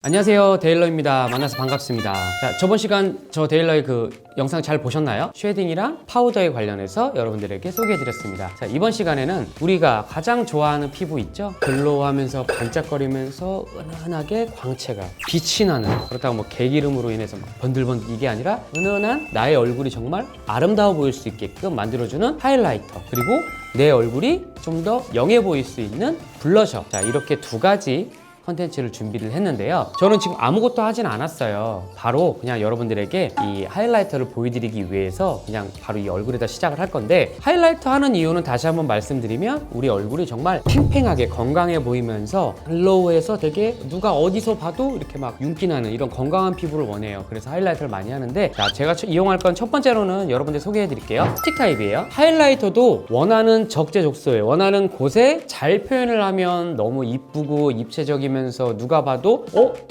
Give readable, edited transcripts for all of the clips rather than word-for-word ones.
안녕하세요, 데일러입니다. 만나서 반갑습니다. 자, 저번 시간 저 데일러의 그 영상 잘 보셨나요? 쉐딩이랑 파우더에 관련해서 여러분들에게 소개해드렸습니다. 자, 이번 시간에는 우리가 가장 좋아하는 피부 있죠? 글로우하면서 반짝거리면서 은은하게 광채가 빛이 나는, 그렇다고 뭐 개기름으로 인해서 막 번들번들 이게 아니라 은은한 나의 얼굴이 정말 아름다워 보일 수 있게끔 만들어주는 하이라이터, 그리고 내 얼굴이 좀 더 영해 보일 수 있는 블러셔. 자, 이렇게 두 가지 컨텐츠를 준비를 했는데요. 저는 지금 아무것도 하진 않았어요. 바로 그냥 여러분들에게 이 하이라이터를 보여드리기 위해서 그냥 바로 이 얼굴에다 시작을 할 건데, 하이라이터 하는 이유는 다시 한번 말씀드리면 우리 얼굴이 정말 팽팽하게 건강해 보이면서 글로우해서 되게 누가 어디서 봐도 이렇게 막 윤기 나는 이런 건강한 피부를 원해요. 그래서 하이라이터를 많이 하는데, 자, 제가 이용할 건 첫 번째로는 여러분들 소개해 드릴게요. 스틱 타입이에요. 하이라이터도 원하는 적재적소에 원하는 곳에 잘 표현을 하면 너무 이쁘고 입체적이면 누가 봐도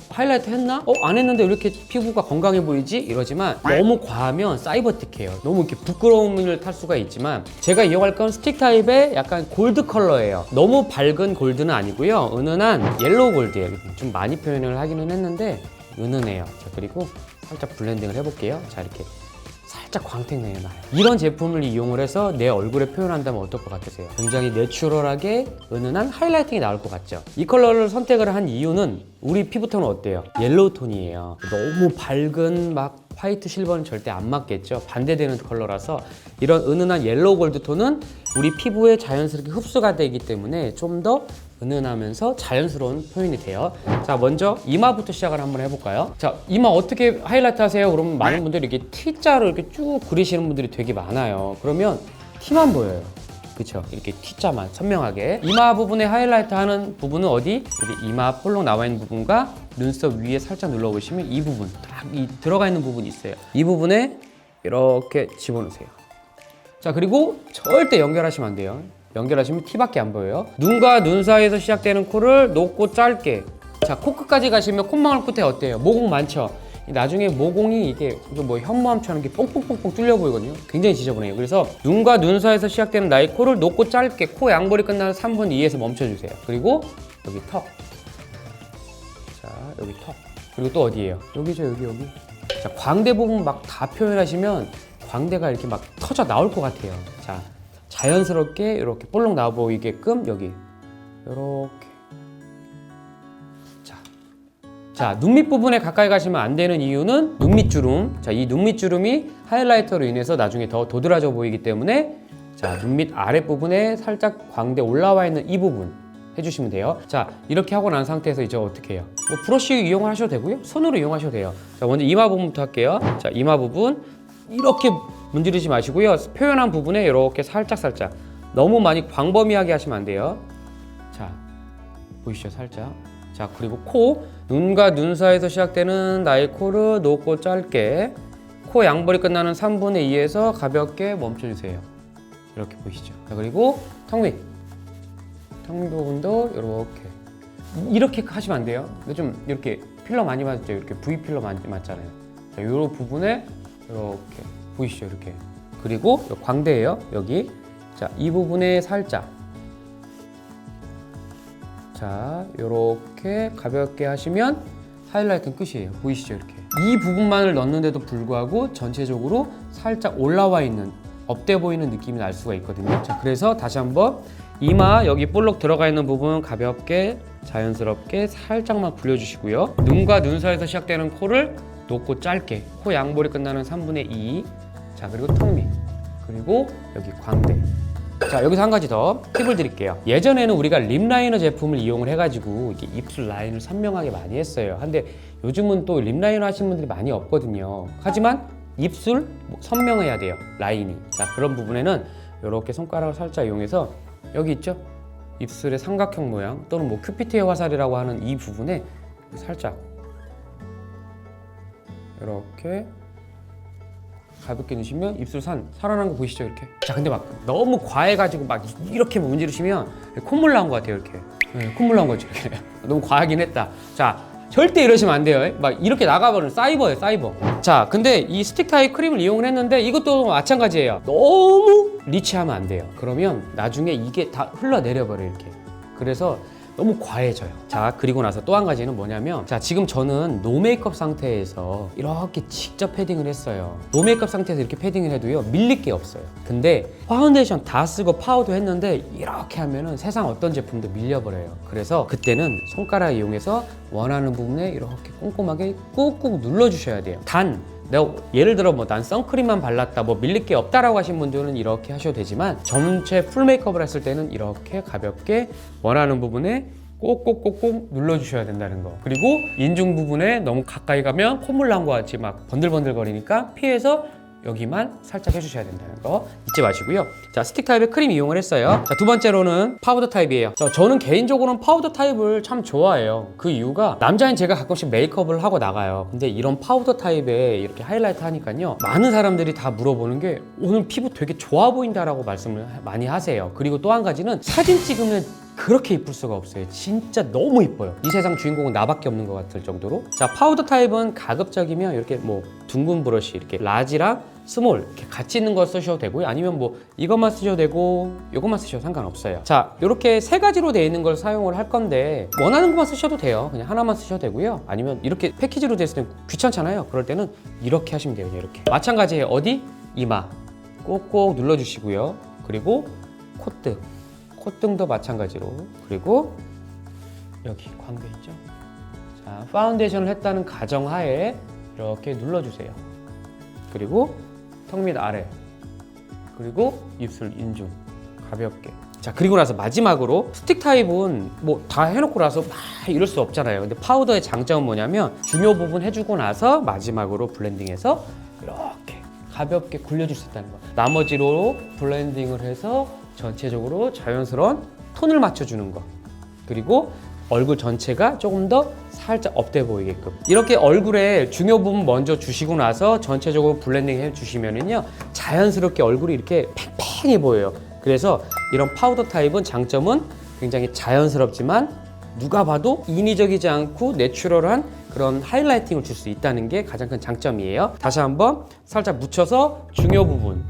하이라이터 했나? 안 했는데 왜 이렇게 피부가 건강해 보이지? 이러지만 너무 과하면 사이버틱해요. 너무 이렇게 부끄러움을 탈 수가 있지만, 제가 이용할 건 스틱 타입의 약간 골드 컬러예요. 너무 밝은 골드는 아니고요. 은은한 옐로우 골드예요. 좀 많이 표현을 하기는 했는데 은은해요. 자, 그리고 살짝 블렌딩을 해볼게요. 자, 이렇게 살짝 광택 내놔요. 이런 제품을 이용을 해서 내 얼굴에 표현한다면 어떨 것 같으세요? 굉장히 내추럴하게 은은한 하이라이팅이 나올 것 같죠? 이 컬러를 선택을 한 이유는 우리 피부톤은 어때요? 옐로우 톤이에요. 너무 밝은 막 화이트 실버는 절대 안 맞겠죠? 반대되는 컬러라서 이런 은은한 옐로우 골드 톤은 우리 피부에 자연스럽게 흡수가 되기 때문에 좀 더 은은하면서 자연스러운 표현이 돼요. 자, 먼저 이마부터 시작을 한번 해볼까요? 자, 이마 어떻게 하이라이트 하세요? 그러면 많은 분들이 이렇게 T자로 이렇게 쭉 그리시는 분들이 되게 많아요. 그러면 T만 보여요. 그쵸? 이렇게 T자만 선명하게. 이마 부분에 하이라이트 하는 부분은 어디? 여기 이마 볼록 나와 있는 부분과 눈썹 위에 살짝 눌러보시면 이 부분, 딱 이 들어가 있는 부분이 있어요. 이 부분에 이렇게 집어넣으세요. 자, 그리고 절대 연결하시면 안 돼요. 연결하시면 T밖에 안 보여요. 눈과 눈 사이에서 시작되는 코를 높고 짧게. 자, 코끝까지 가시면 콧망울 끝에 어때요? 모공 많죠? 나중에 모공이 이게 뭐 현무암처럼 이렇게 뽕뽕뽕뽕 뚫려 보이거든요. 굉장히 지저분해요. 그래서 눈과 눈 사이에서 시작되는 나의 코를 높고 짧게, 코 양볼이 끝나는 3분 2에서 멈춰주세요. 그리고 여기 턱. 자, 여기 턱. 그리고 또 어디예요? 여기죠, 여기. 자, 광대 부분 막 다 표현하시면 광대가 이렇게 막 터져 나올 것 같아요. 자, 자연스럽게 이렇게 볼록 나와 보이게끔 여기 이렇게. 자, 눈 밑 부분에 가까이 가시면 안 되는 이유는 눈 밑 주름. 자, 이 눈 밑 주름이 하이라이터로 인해서 나중에 더 도드라져 보이기 때문에, 자, 눈 밑 아랫 부분에 살짝 광대 올라와 있는 이 부분 해주시면 돼요. 자, 이렇게 하고 난 상태에서 이제 어떻게 해요? 뭐 브러쉬 이용하셔도 되고요, 손으로 이용하셔도 돼요. 자, 먼저 이마 부분부터 할게요. 자, 이마 부분 이렇게 문지르지 마시고요. 표현한 부분에 이렇게 살짝 너무 많이 광범위하게 하시면 안 돼요. 자, 보이시죠? 살짝. 자, 그리고 코, 눈과 눈 사이에서 시작되는 나의 코를 높고 짧게, 코 양볼이 끝나는 3분의 2에서 가볍게 멈춰주세요. 이렇게 보이시죠? 자, 그리고 턱 밑 부분도 이렇게 하시면 안 돼요. 근데 좀 이렇게 필러 많이 맞죠? 이렇게 V 필러 많이 맞잖아요. 자, 이 부분에 이렇게 보이시죠? 이렇게. 그리고 광대예요. 여기. 자, 이 부분에 살짝. 자, 이렇게 가볍게 하시면 하이라이트는 끝이에요. 보이시죠? 이렇게. 이 부분만을 넣는데도 불구하고 전체적으로 살짝 올라와 있는, 업돼 보이는 느낌이 날 수가 있거든요. 자, 그래서 다시 한번 이마 여기 볼록 들어가 있는 부분 가볍게 자연스럽게 살짝만 굴려주시고요. 눈과 눈 사이에서 시작되는 코를 높고 짧게, 코 양볼이 끝나는 3분의 2. 자, 그리고 턱 밑, 그리고 여기 광대. 자, 여기서 한 가지 더 팁을 드릴게요. 예전에는 우리가 립 라이너 제품을 이용을 해가지고 이렇게 입술 라인을 선명하게 많이 했어요. 근데 요즘은 또 립 라이너 하시는 분들이 많이 없거든요. 하지만 입술 선명해야 돼요, 라인이. 자, 그런 부분에는 이렇게 손가락을 살짝 이용해서 여기 있죠? 입술의 삼각형 모양, 또는 뭐 큐피트의 화살이라고 하는 이 부분에 살짝 이렇게 가볍게 넣으시면 입술 살아난 거 보이시죠? 이렇게. 자, 근데 막 너무 과해가지고 막 이렇게 문지르시면 콧물 나온 것 같아요. 이렇게. 네, 콧물 나온 거죠. 이렇게. 너무 과하긴 했다. 자, 절대 이러시면 안 돼요. 막 이렇게 나가버리는 사이버예요, 사이버. 자, 근데 이 스틱 타입 크림을 이용을 했는데 이것도 마찬가지예요. 너무 리치하면 안 돼요. 그러면 나중에 이게 다 흘러내려버려요, 이렇게. 그래서 너무 과해져요. 자, 그리고 나서 또 한 가지는 뭐냐면, 자, 지금 저는 노 메이크업 상태에서 이렇게 직접 패딩을 했어요. 노 메이크업 상태에서 이렇게 패딩을 해도요, 밀릴 게 없어요. 근데 파운데이션 다 쓰고 파우더 했는데 이렇게 하면은 세상 어떤 제품도 밀려버려요. 그래서 그때는 손가락 이용해서 원하는 부분에 이렇게 꼼꼼하게 꾹꾹 눌러주셔야 돼요. 단 내가 예를 들어 뭐 난 선크림만 발랐다, 뭐 밀릴 게 없다라고 하신 분들은 이렇게 하셔도 되지만, 전체 풀 메이크업을 했을 때는 이렇게 가볍게 원하는 부분에 꼭꼭꼭꼭 눌러주셔야 된다는 거. 그리고 인중 부분에 너무 가까이 가면 콧물 난것 같이 막 번들번들 거리니까 피해서 여기만 살짝 해주셔야 된다는 거 잊지 마시고요. 자, 스틱 타입의 크림 이용을 했어요. 자, 두 번째로는 파우더 타입이에요. 저는 개인적으로는 파우더 타입을 참 좋아해요. 그 이유가, 남자인 제가 가끔씩 메이크업을 하고 나가요. 근데 이런 파우더 타입에 이렇게 하이라이트 하니까요, 많은 사람들이 다 물어보는 게 오늘 피부 되게 좋아 보인다라고 말씀을 많이 하세요. 그리고 또 한 가지는 사진 찍으면 그렇게 이쁠 수가 없어요. 진짜 너무 이뻐요. 이 세상 주인공은 나밖에 없는 것 같을 정도로. 자, 파우더 타입은 가급적이면 이렇게 뭐 둥근 브러쉬, 이렇게 라지랑 스몰 이렇게 같이 있는 거 쓰셔도 되고요. 아니면 뭐 이것만 쓰셔도 되고 이것만 쓰셔도 상관없어요. 자, 이렇게 세 가지로 되어 있는 걸 사용을 할 건데, 원하는 것만 쓰셔도 돼요. 그냥 하나만 쓰셔도 되고요. 아니면 이렇게 패키지로 됐을 때 귀찮잖아요. 그럴 때는 이렇게 하시면 돼요. 이렇게. 마찬가지예요. 어디? 이마 꼭꼭 눌러주시고요. 그리고 콧등, 콧등도 마찬가지로. 그리고 여기 광대 있죠? 자, 파운데이션을 했다는 가정하에 이렇게 눌러주세요. 그리고 턱 밑 아래, 그리고 입술 인중 가볍게. 자, 그리고 나서 마지막으로 스틱 타입은 뭐 다 해놓고 나서 막 이럴 수 없잖아요. 근데 파우더의 장점은 뭐냐면, 중요 부분 해주고 나서 마지막으로 블렌딩해서 이렇게 가볍게 굴려줄 수 있다는 거. 나머지로 블렌딩을 해서 전체적으로 자연스러운 톤을 맞춰주는 거. 그리고 얼굴 전체가 조금 더 살짝 업돼 보이게끔, 이렇게 얼굴에 중요 부분 먼저 주시고 나서 전체적으로 블렌딩 해주시면은요, 자연스럽게 얼굴이 이렇게 팽팽해 보여요. 그래서 이런 파우더 타입은 장점은 굉장히 자연스럽지만 누가 봐도 인위적이지 않고 내추럴한 그런 하이라이팅을 줄 수 있다는 게 가장 큰 장점이에요. 다시 한번 살짝 묻혀서 중요 부분,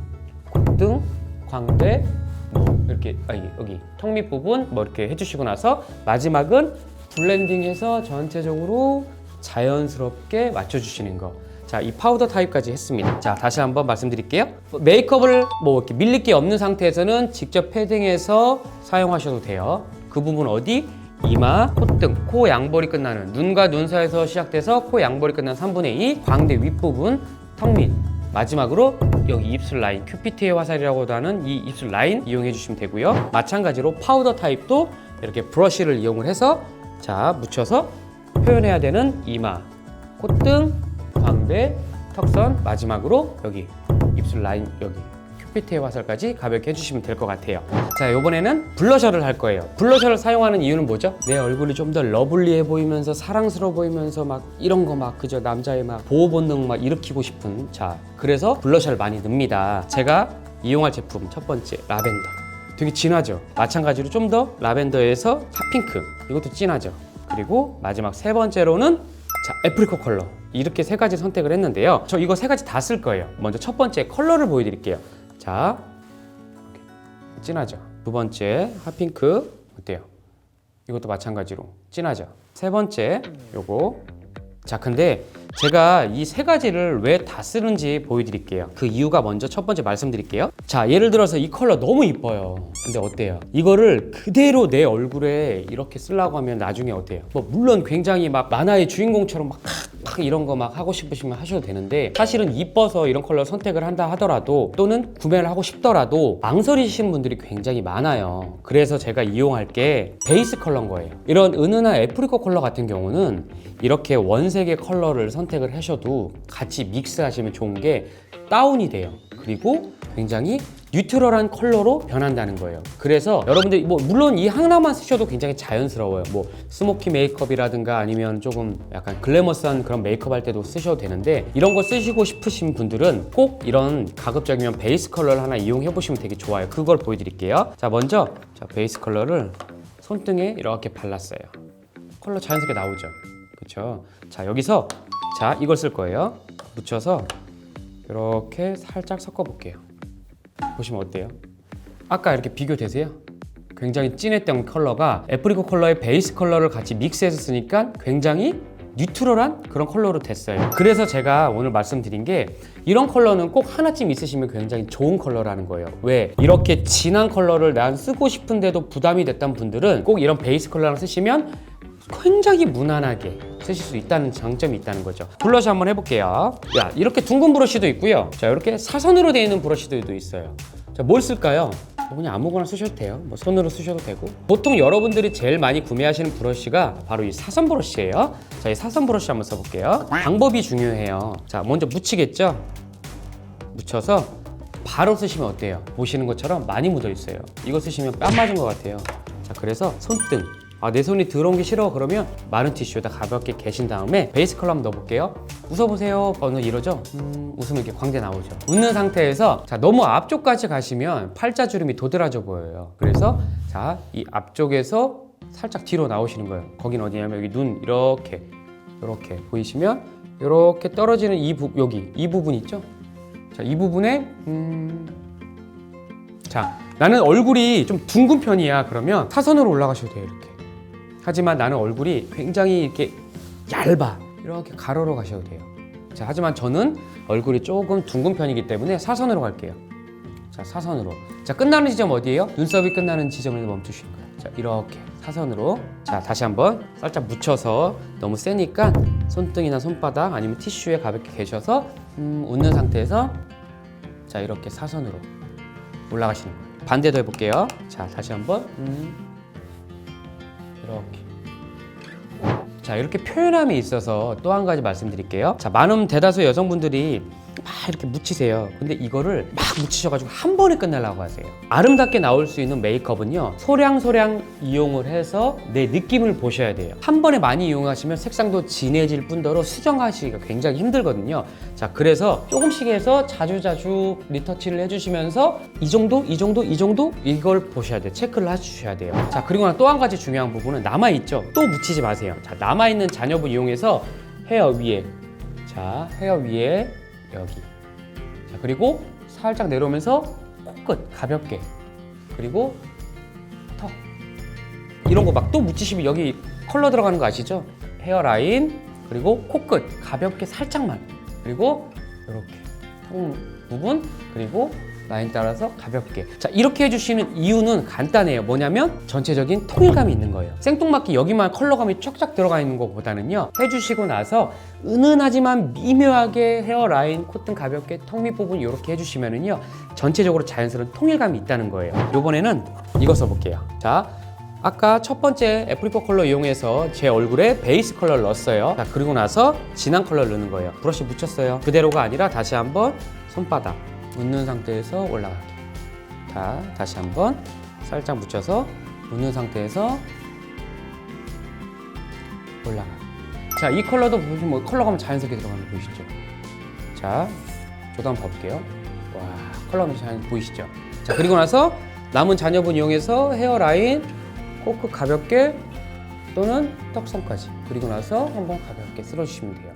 콧등, 광대, 뭐 이렇게 여기 턱 밑 부분 뭐 이렇게 해주시고 나서 마지막은 블렌딩해서 전체적으로 자연스럽게 맞춰주시는 거. 자, 이 파우더 타입까지 했습니다. 자, 다시 한번 말씀드릴게요. 메이크업을 뭐 이렇게 밀릴 게 없는 상태에서는 직접 패딩해서 사용하셔도 돼요. 그 부분 어디? 이마, 콧등, 코 양볼이 끝나는, 눈과 눈 사이에서 시작돼서 코 양볼이 끝나는 3분의 2, 광대 윗부분, 턱 밑, 마지막으로 여기 입술 라인, 큐피트의 화살이라고도 하는 이 입술 라인 이용해 주시면 되고요. 마찬가지로 파우더 타입도 이렇게 브러쉬를 이용을 해서, 자, 묻혀서 표현해야 되는 이마, 콧등, 광대, 턱선, 마지막으로 여기 입술 라인, 여기 큐피트의 화살까지 가볍게 해주시면 될 것 같아요. 자, 이번에는 블러셔를 할 거예요. 블러셔를 사용하는 이유는 뭐죠? 내 얼굴이 좀 더 러블리해 보이면서 사랑스러워 보이면서 막 이런 거 막 그저 남자의 막 보호 본능 막 일으키고 싶은, 자, 그래서 블러셔를 많이 넣습니다. 제가 이용할 제품 첫 번째, 라벤더. 되게 진하죠? 마찬가지로 좀 더 라벤더에서 핫핑크, 이것도 진하죠? 그리고 마지막 세 번째로는 자, 애프리코 컬러. 이렇게 세 가지 선택을 했는데요. 저 이거 세 가지 다 쓸 거예요. 먼저 첫 번째 컬러를 보여드릴게요. 자, 진하죠? 두 번째 핫핑크 어때요? 이것도 마찬가지로 진하죠? 세 번째 요거. 자, 근데 제가 이 세 가지를 왜 다 쓰는지 보여드릴게요. 그 이유가 먼저 첫 번째 말씀드릴게요. 자, 예를 들어서 이 컬러 너무 이뻐요. 근데 어때요? 이거를 그대로 내 얼굴에 이렇게 쓰려고 하면 나중에 어때요? 뭐 물론 굉장히 막 만화의 주인공처럼 막 이런 거 막 하고 싶으시면 하셔도 되는데, 사실은 이뻐서 이런 컬러 선택을 한다 하더라도, 또는 구매를 하고 싶더라도 망설이시는 분들이 굉장히 많아요. 그래서 제가 이용할 게 베이스 컬러인 거예요. 이런 은은한 애프리코 컬러 같은 경우는 이렇게 원색의 컬러를 선택을 하셔도 같이 믹스하시면 좋은 게 다운이 돼요. 그리고 굉장히 뉴트럴한 컬러로 변한다는 거예요. 그래서 여러분들이 뭐 물론 이 하나만 쓰셔도 굉장히 자연스러워요. 뭐 스모키 메이크업이라든가 아니면 조금 약간 글래머스한 그런 메이크업 할 때도 쓰셔도 되는데, 이런 거 쓰시고 싶으신 분들은 꼭 이런 가급적이면 베이스 컬러를 하나 이용해 보시면 되게 좋아요. 그걸 보여드릴게요. 자, 먼저 자, 베이스 컬러를 손등에 이렇게 발랐어요. 컬러 자연스럽게 나오죠? 그렇죠? 자, 여기서 자, 이걸 쓸 거예요. 묻혀서 이렇게 살짝 섞어 볼게요. 보시면 어때요? 아까 이렇게 비교되세요? 굉장히 진했던 컬러가 애프리코 컬러의 베이스 컬러를 같이 믹스해서 쓰니까 굉장히 뉴트럴한 그런 컬러로 됐어요. 그래서 제가 오늘 말씀드린 게 이런 컬러는 꼭 하나쯤 있으시면 굉장히 좋은 컬러라는 거예요. 왜? 이렇게 진한 컬러를 난 쓰고 싶은데도 부담이 됐던 분들은 꼭 이런 베이스 컬러랑 쓰시면 굉장히 무난하게 쓰실 수 있다는 장점이 있다는 거죠. 블러셔 한번 해볼게요. 야, 이렇게 둥근 브러쉬도 있고요. 자, 이렇게 사선으로 되어 있는 브러쉬도 있어요. 자, 뭘 쓸까요? 그냥 아무거나 쓰셔도 돼요. 뭐 손으로 쓰셔도 되고. 보통 여러분들이 제일 많이 구매하시는 브러쉬가 바로 이 사선 브러쉬예요. 자, 이 사선 브러쉬 한번 써볼게요. 방법이 중요해요. 자, 먼저 묻히겠죠? 묻혀서 바로 쓰시면 어때요? 보시는 것처럼 많이 묻어 있어요. 이거 쓰시면 뺨 맞은 것 같아요. 자, 그래서 손등. 아, 내 손이 더러운 게 싫어 그러면 마른 티슈에다 가볍게 개신 다음에 베이스 컬러 한번 넣어볼게요. 웃어보세요. 오늘 이러죠? 웃으면 이렇게 광대 나오죠. 웃는 상태에서 자, 너무 앞쪽까지 가시면 팔자주름이 도드라져 보여요. 그래서 자, 이 앞쪽에서 살짝 뒤로 나오시는 거예요. 거긴 어디냐면 여기 눈 이렇게 보이시면 이렇게 떨어지는 이 부분 있죠? 자, 이 부분에 자, 나는 얼굴이 좀 둥근 편이야. 그러면 사선으로 올라가셔도 돼요. 이렇게. 하지만 나는 얼굴이 굉장히 이렇게 얇아. 이렇게 가로로 가셔도 돼요. 자, 하지만 저는 얼굴이 조금 둥근 편이기 때문에 사선으로 갈게요. 자, 사선으로. 자, 끝나는 지점 어디예요? 눈썹이 끝나는 지점을 멈추시는 거예요. 자, 이렇게 사선으로. 자, 다시 한번 살짝 묻혀서 너무 세니까 손등이나 손바닥 아니면 티슈에 가볍게 계셔서 웃는 상태에서 자, 이렇게 사선으로 올라가시는 거예요. 반대도 해볼게요. 자, 다시 한번 이렇게. 자, 이렇게 표현함이 있어서 또 한 가지 말씀드릴게요. 자, 많은 대다수 여성분들이 막 이렇게 묻히세요. 근데 이거를 막 묻히셔가지고 한 번에 끝내려고 하세요. 아름답게 나올 수 있는 메이크업은요, 소량 이용을 해서 내 느낌을 보셔야 돼요. 한 번에 많이 이용하시면 색상도 진해질 뿐더러 수정하시기가 굉장히 힘들거든요. 자, 그래서 조금씩 해서 자주 리터치를 해주시면서 이 정도 이걸 보셔야 돼요. 체크를 해주셔야 돼요. 자, 그리고 또 한 가지 중요한 부분은 남아있죠. 또 묻히지 마세요. 자, 남아있는 잔여분 이용해서 헤어 위에, 자, 헤어 위에 여기. 자, 그리고 살짝 내려오면서 코끝 가볍게. 그리고 턱. 이런 거 막 또 묻히시면 여기 컬러 들어가는 거 아시죠? 헤어라인, 그리고 코끝 가볍게 살짝만. 그리고 이렇게 턱 부분, 그리고 라인 따라서 가볍게. 자, 이렇게 해주시는 이유는 간단해요. 뭐냐면 전체적인 통일감이 있는 거예요. 생뚱맞게 여기만 컬러감이 쫙쫙 들어가 있는 것보다는요, 해주시고 나서 은은하지만 미묘하게 헤어라인, 콧등 가볍게, 턱 밑부분 이렇게 해주시면은요, 전체적으로 자연스러운 통일감이 있다는 거예요. 이번에는 이거 써볼게요. 자, 아까 첫 번째 애프리코 컬러 이용해서 제 얼굴에 베이스 컬러를 넣었어요. 자, 그리고 나서 진한 컬러를 넣는 거예요. 브러쉬 묻혔어요. 그대로가 아니라 다시 한번 손바닥 웃는 상태에서 올라가게. 자, 다시 한번 살짝 묻혀서 웃는 상태에서 올라가게. 자, 이 컬러도 보시면 뭐 컬러감 자연스럽게 들어가는 거 보이시죠? 자, 저도 한번 봐볼게요. 와, 컬러감이 자연스럽게 보이시죠? 자, 그리고 나서 남은 잔여분 이용해서 헤어라인, 코끝 가볍게 또는 턱선까지. 그리고 나서 한번 가볍게 쓸어주시면 돼요.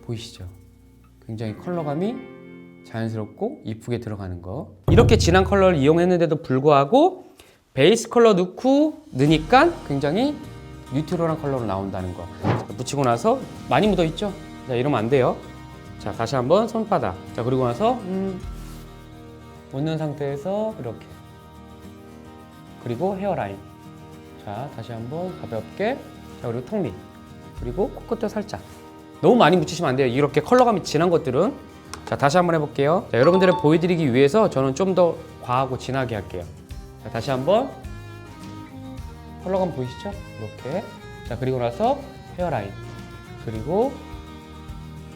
보이시죠? 굉장히 컬러감이 자연스럽고 이쁘게 들어가는 거. 이렇게 진한 컬러를 이용했는데도 불구하고 베이스 컬러 넣으니까 굉장히 뉴트럴한 컬러로 나온다는 거. 자, 묻히고 나서 많이 묻어 있죠? 자, 이러면 안 돼요. 자, 다시 한번 손바닥. 자, 그리고 나서 웃는 상태에서 이렇게. 그리고 헤어라인. 자, 다시 한번 가볍게. 자, 그리고 턱 밑. 그리고 코끝도 살짝. 너무 많이 묻히시면 안 돼요. 이렇게 컬러감이 진한 것들은. 자, 다시 한번 해볼게요. 자, 여러분들을 보여드리기 위해서 저는 좀 더 과하고 진하게 할게요. 자, 다시 한번. 컬러감 보이시죠? 이렇게. 자, 그리고 나서 헤어라인. 그리고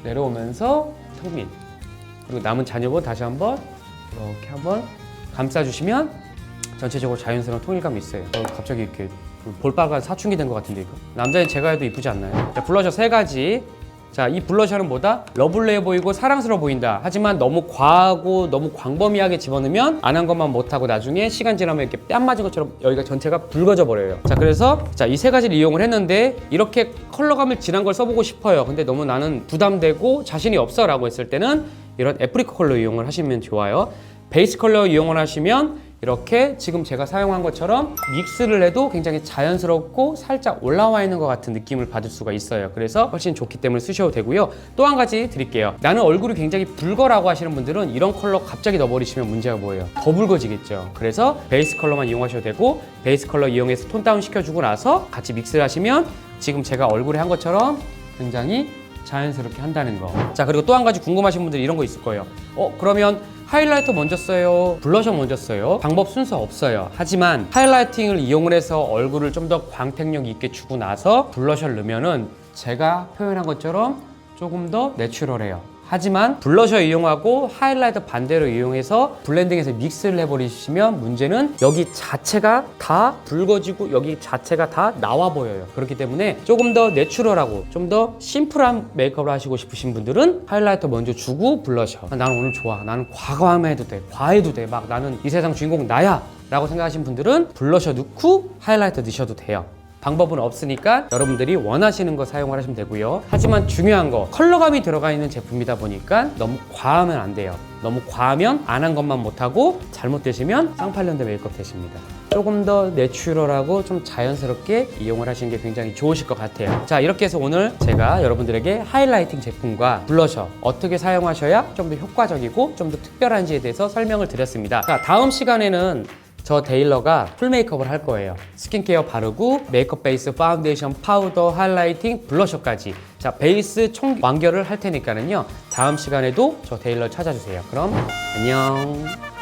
내려오면서 턱 밑. 그리고 남은 잔여분 다시 한번 이렇게 한번 감싸주시면 전체적으로 자연스러운 통일감이 있어요. 갑자기 이렇게 볼빨간 사춘기 된 것 같은데 이거. 남자는 제가 해도 이쁘지 않나요? 자, 블러셔 3가지. 자, 이 블러셔는 뭐다? 러블리해 보이고 사랑스러워 보인다. 하지만 너무 과하고 너무 광범위하게 집어넣으면 안 한 것만 못하고 나중에 시간 지나면 이렇게 뺨 맞은 것처럼 여기가 전체가 붉어져 버려요. 자, 그래서 자, 이 3가지를 이용을 했는데 이렇게 컬러감을 진한 걸 써보고 싶어요. 근데 너무 나는 부담되고 자신이 없어 라고 했을 때는 이런 애프리코 컬러 이용을 하시면 좋아요. 베이스 컬러 이용을 하시면 이렇게 지금 제가 사용한 것처럼 믹스를 해도 굉장히 자연스럽고 살짝 올라와 있는 것 같은 느낌을 받을 수가 있어요. 그래서 훨씬 좋기 때문에 쓰셔도 되고요. 또 한 가지 드릴게요. 나는 얼굴이 굉장히 붉어라고 하시는 분들은 이런 컬러 갑자기 넣어버리시면 문제가 뭐예요? 더 붉어지겠죠. 그래서 베이스 컬러만 이용하셔도 되고 베이스 컬러 이용해서 톤 다운 시켜주고 나서 같이 믹스를 하시면 지금 제가 얼굴에 한 것처럼 굉장히 자연스럽게 한다는 거. 자, 그리고 또 한 가지 궁금하신 분들이 이런 거 있을 거예요. 그러면 하이라이터 먼저 써요? 블러셔 먼저 써요? 방법 순서 없어요. 하지만 하이라이팅을 이용을 해서 얼굴을 좀 더 광택력 있게 주고 나서 블러셔를 넣으면은 제가 표현한 것처럼 조금 더 내추럴해요. 하지만 블러셔 이용하고 하이라이터 반대로 이용해서 블렌딩해서 믹스를 해버리시면 문제는 여기 자체가 다 붉어지고 여기 자체가 다 나와 보여요. 그렇기 때문에 조금 더 내추럴하고 좀 더 심플한 메이크업을 하시고 싶으신 분들은 하이라이터 먼저 주고 블러셔. 나는 오늘 좋아. 나는 과감해 해도 돼. 과해도 돼. 막 나는 이 세상 주인공 나야 라고 생각하시는 분들은 블러셔 넣고 하이라이터 넣으셔도 돼요. 방법은 없으니까 여러분들이 원하시는 거 사용을 하시면 되고요. 하지만 중요한 거, 컬러감이 들어가 있는 제품이다 보니까 너무 과하면 안 돼요. 너무 과하면 안 한 것만 못하고 잘못되시면 쌍팔년대 메이크업 되십니다. 조금 더 내추럴하고 좀 자연스럽게 이용을 하시는 게 굉장히 좋으실 것 같아요. 자, 이렇게 해서 오늘 제가 여러분들에게 하이라이팅 제품과 블러셔 어떻게 사용하셔야 좀 더 효과적이고 좀 더 특별한지에 대해서 설명을 드렸습니다. 자, 다음 시간에는 저 데일러가 풀 메이크업을 할 거예요. 스킨케어 바르고 메이크업 베이스, 파운데이션, 파우더, 하이라이팅, 블러셔까지. 자, 베이스 총 완결을 할 테니까는요. 다음 시간에도 저 데일러 찾아주세요. 그럼 안녕.